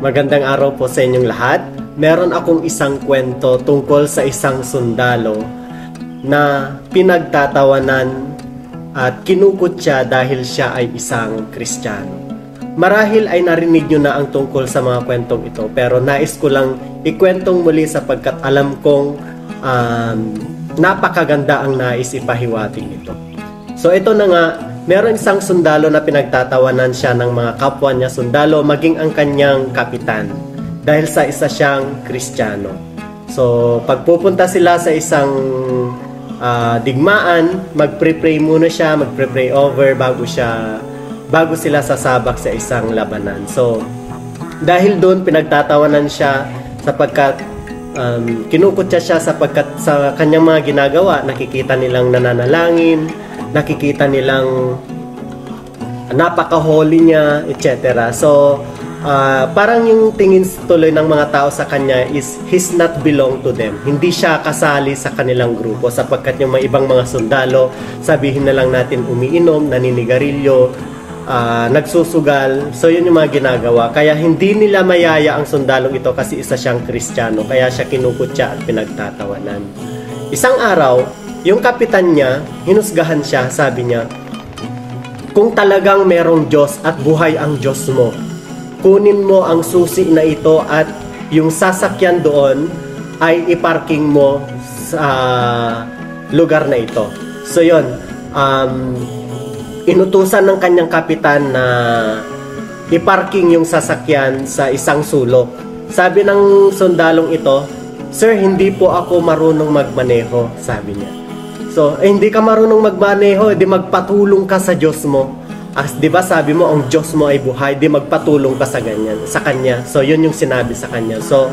Magandang araw po sa inyong lahat. Meron akong isang kwento tungkol sa isang sundalo na pinagtatawanan at kinukot siya dahil siya ay isang Kristiyano. Marahil ay narinig nyo na ang tungkol sa mga kwentong ito, pero nais ko lang ikwentong muli sapagkat alam kong napakaganda ang nais ipahiwatig ito. So ito na nga, meron isang sundalo na pinagtatawanan siya ng mga kapwa niya sundalo, maging ang kanyang kapitan, dahil sa isa siyang Kristiyano. So pagpupunta sila sa isang digmaan, magpre-pray muna siya, magpre-pray over bago sila sasabak sa isang labanan. So dahil doon pinagtatawanan siya sapagkat kinukot siya sapagkat sa kanyang mga ginagawa, nakikita nilang nananalangin, nakikita nilang napaka-holy niya, etc. So, parang yung tingin tuloy ng mga tao sa kanya is he's not belong to them. Hindi siya kasali sa kanilang grupo sapagkat yung mga ibang mga sundalo, sabihin na lang natin umiinom, naninigarilyo, nagsusugal. So, yun yung mga ginagawa. Kaya hindi nila mayaya ang sundalong ito kasi isa siyang Kristiyano. Kaya siya kinukot siya at pinagtatawanan. Isang araw, yung kapitan niya, hinusgahan siya, sabi niya, kung talagang merong Diyos at buhay ang Diyos mo, kunin mo ang susi na ito at yung sasakyan doon ay iparking mo sa lugar na ito. So yun, inutusan ng kanyang kapitan na iparking yung sasakyan sa isang sulok. Sabi ng sundalong ito, "Sir, hindi po ako marunong magmaneho," sabi niya. So, hindi ka marunong magmaneho, di magpatulong ka sa Diyos mo. Di ba sabi mo, ang Diyos mo ay buhay, di magpatulong ka sa Kanya. So, yun yung sinabi sa Kanya. So,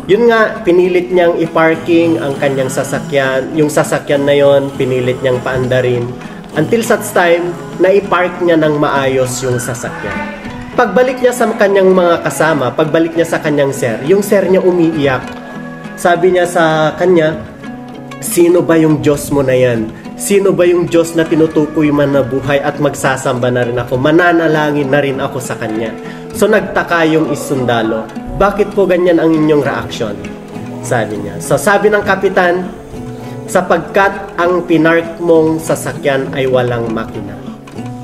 yun nga, pinilit niyang i-parking ang kanyang sasakyan. Yung sasakyan na yon pinilit niyang paandarin. Until such time, na i-park niya ng maayos yung sasakyan. Pagbalik niya sa kanyang mga kasama, pagbalik niya sa kanyang sir, yung sir niya umiiyak. Sabi niya sa kanya, "Sino ba yung Diyos mo na yan? Sino ba yung Diyos na tinutukoy man na buhay at magsasamba na rin ako? Mananalangin na rin ako sa Kanya." So nagtaka yung isundalo. "Bakit po ganyan ang inyong reaksyon?" sabi niya. So sabi ng kapitan, "Sapagkat ang pinark mong sasakyan ay walang makina.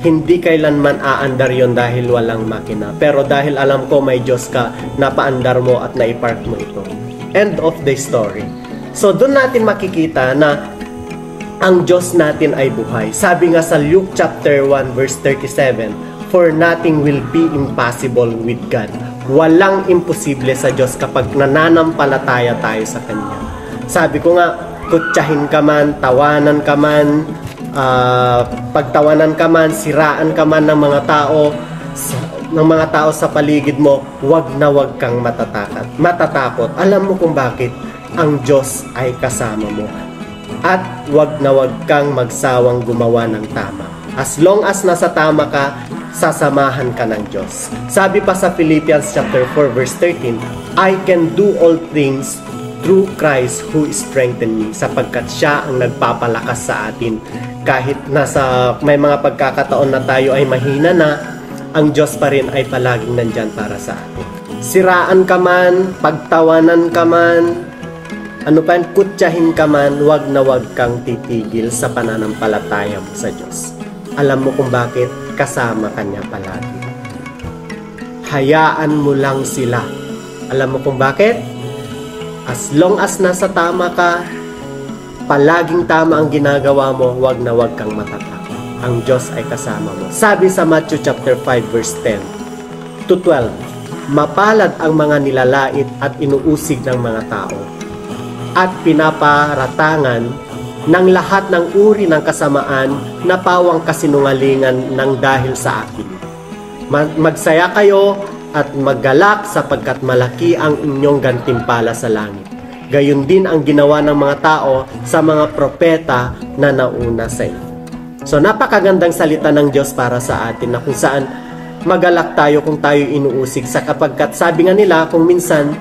Hindi kailanman aandar yon dahil walang makina. Pero dahil alam ko may Diyos ka, napaandar mo at naipark mo ito." End of the story. So, doon natin makikita na ang Diyos natin ay buhay. Sabi nga sa Luke chapter 1 verse 37, "For nothing will be impossible with God." Walang imposible sa Diyos kapag nananampalataya tayo sa Kanya. Sabi ko nga, kutsahin ka man, tawanan ka man, pagtawanan ka man, siraan ka man ng mga tao sa paligid mo, wag na wag kang matatakot. Alam mo kung bakit? Ang Diyos ay kasama mo. At wag na wag kang magsawang gumawa ng tama. As long as nasa tama ka, sasamahan ka ng Diyos. Sabi pa sa Philippians chapter 4 verse 13, "I can do all things through Christ who strengthened me," sapagkat siya ang nagpapalakas sa atin. Kahit may mga pagkakataon na tayo ay mahina na, ang Diyos pa rin ay palaging nandyan para sa atin. Siraan ka man, pagtawanan ka man, kutsahin ka man, wag na wag kang titigil sa pananampalataya mo sa Diyos. Alam mo kung bakit? Kasama Kanya palagi. Hayaan mo lang sila. Alam mo kung bakit? As long as nasa tama ka, palaging tama ang ginagawa mo, wag na wag kang matatakot. Ang Diyos ay kasama mo. Sabi sa Matthew chapter 5 verse 10 to 12, "Mapalad ang mga nilalait at inuusig ng mga tao, at pinaparatangan ng lahat ng uri ng kasamaan na pawang kasinungalingan ng dahil sa akin. Magsaya kayo at maggalak sapagkat malaki ang inyong gantimpala sa langit. Gayon din ang ginawa ng mga tao sa mga propeta na nauna sa inyo." So napakagandang salita ng Diyos para sa atin na kung saan magalak tayo kung tayo inuusig sapagkat sabi nga nila kung minsan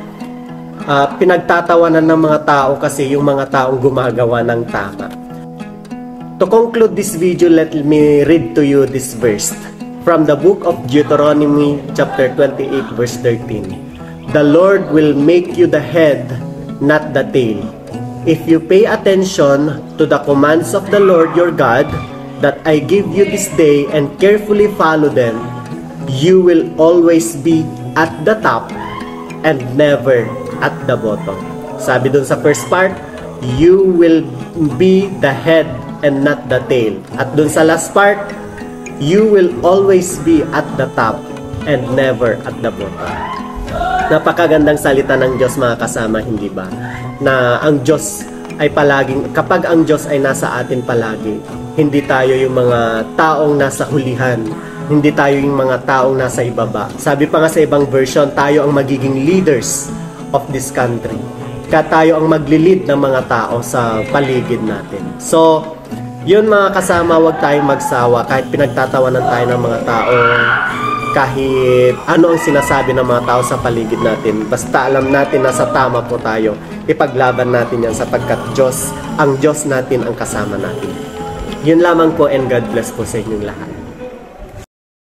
pinagtatawanan ng mga tao kasi yung mga taong gumagawa ng tama. To conclude this video, let me read to you this verse. From the book of Deuteronomy chapter 28 verse 13. The Lord will make you the head, not the tail. If you pay attention to the commands of the Lord your God that I give you this day and carefully follow them, you will always be at the top and never at the bottom. Sabi dun sa first part, you will be the head and not the tail. At dun sa last part, you will always be at the top and never at the bottom. Napakagandang salita ng Diyos, mga kasama, hindi ba? Na ang Diyos ay palaging, kapag ang Diyos ay nasa atin palagi, hindi tayo yung mga taong nasa hulihan, hindi tayo yung mga taong nasa ibaba. Sabi pa nga sa ibang version, tayo ang magiging leaders of this country. Kaya tayo ang magli-lead ng mga tao sa paligid natin. So, yun mga kasama, huwag tayong magsawa kahit pinagtatawanan tayo ng mga tao, kahit ano ang sinasabi ng mga tao sa paligid natin. Basta alam natin na sa tama po tayo, ipaglaban natin yan sapagkat Diyos, ang Diyos natin ang kasama natin. Yun lamang po, and God bless po sa inyong lahat.